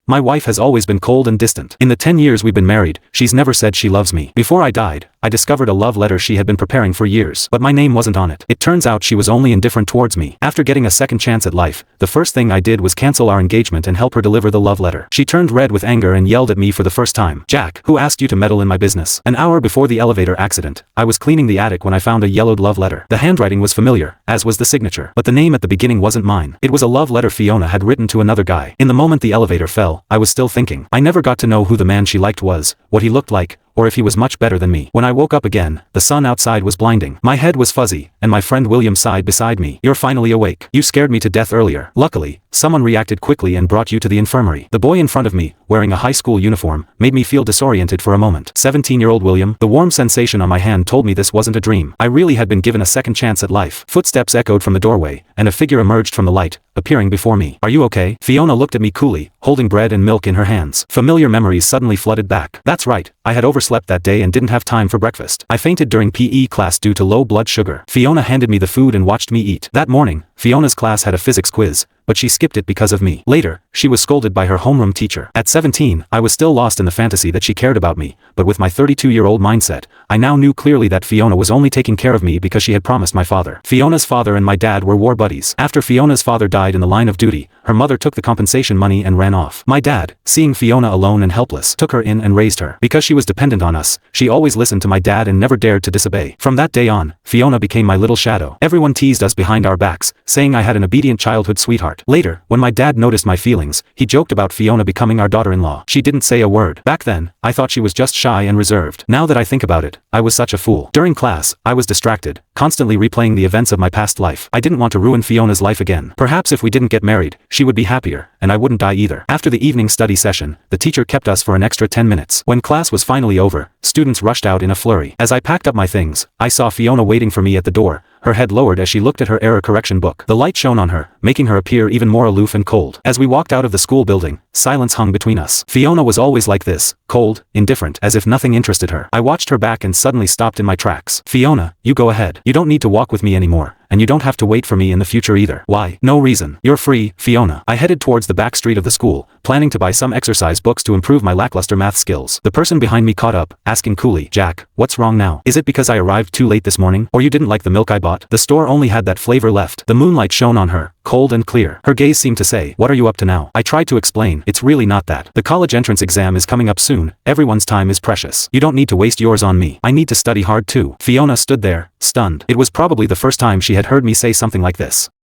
My wife has always been cold and distant. In the 10 years we've been married, she's never said she loves me. Before I died, I discovered a love letter she had been preparing for years, but my name wasn't on it. It turns out she was only indifferent towards me. After getting a second chance at life, the first thing I did was cancel our engagement and help her deliver the love letter. She turned red with anger and yelled at me for the first time. "Jack, who asked you to meddle in my business?" An hour before the elevator accident, I was cleaning the attic when I found a yellowed love letter. The handwriting was familiar, as was the signature, but the name at the beginning wasn't mine. It was a love letter Fiona had written to another guy. In the moment the elevator fell, I was still thinking. I never got to know who the man she liked was, what he looked like, or if he was much better than me. When I woke up again, the sun outside was blinding. My head was fuzzy, and my friend William sighed beside me. "You're finally awake. You scared me to death earlier." Luckily, someone reacted quickly and brought you to the infirmary. The boy in front of me, wearing a high school uniform, made me feel disoriented for a moment. 17-year-old William. The warm sensation on my hand told me this wasn't a dream. I really had been given a second chance at life. Footsteps echoed from the doorway, and a figure emerged from the light, appearing before me. "Are you okay?" Fiona looked at me coolly, holding bread and milk in her hands. Familiar memories suddenly flooded back. That's right, I had overslept that day and didn't have time for breakfast. I fainted during PE class due to low blood sugar. Fiona handed me the food and watched me eat. That morning, Fiona's class had a physics quiz, but she skipped it because of me. Later, she was scolded by her homeroom teacher. At 17, I was still lost in the fantasy that she cared about me, but with my 32-year-old mindset, I now knew clearly that Fiona was only taking care of me because she had promised my father. Fiona's father and my dad were war buddies. After Fiona's father died in the line of duty, her mother took the compensation money and ran off. My dad, seeing Fiona alone and helpless, took her in and raised her. Because she was dependent on us, she always listened to my dad and never dared to disobey. From that day on, Fiona became my little shadow. Everyone teased us behind our backs, saying I had an obedient childhood sweetheart. Later, when my dad noticed my feelings, he joked about Fiona becoming our daughter-in-law. She didn't say a word. Back then, I thought she was just shy and reserved. Now that I think about it, I was such a fool. During class, I was distracted, constantly replaying the events of my past life. I didn't want to ruin Fiona's life again. Perhaps if we didn't get married, she would be happier, and I wouldn't die either. After the evening study session, the teacher kept us for an extra 10 minutes. When class was finally over, students rushed out in a flurry. As I packed up my things, I saw Fiona waiting for me at the door, her head lowered as she looked at her error correction book. The light shone on her, making her appear even more aloof and cold. As we walked out of the school building, silence hung between us. Fiona was always like this, cold, indifferent, as if nothing interested her. I watched her back and suddenly stopped in my tracks. "Fiona, you go ahead. You don't need to walk with me anymore, and you don't have to wait for me in the future either." "Why?" "No reason. You're free, Fiona." I headed towards the back street of the school, planning to buy some exercise books to improve my lackluster math skills. The person behind me caught up, asking coolly, "Jack, what's wrong now? Is it because I arrived too late this morning, or you didn't like the milk I bought?" The store only had that flavor left. The moonlight shone on her, cold and clear. Her gaze seemed to say, "What are you up to now?" I tried to explain, "It's really not that. The college entrance exam is coming up soon. Everyone's time is precious. You don't need to waste yours on me. I need to study hard too." Fiona stood there, stunned. It was probably the first time she had heard me say something like this.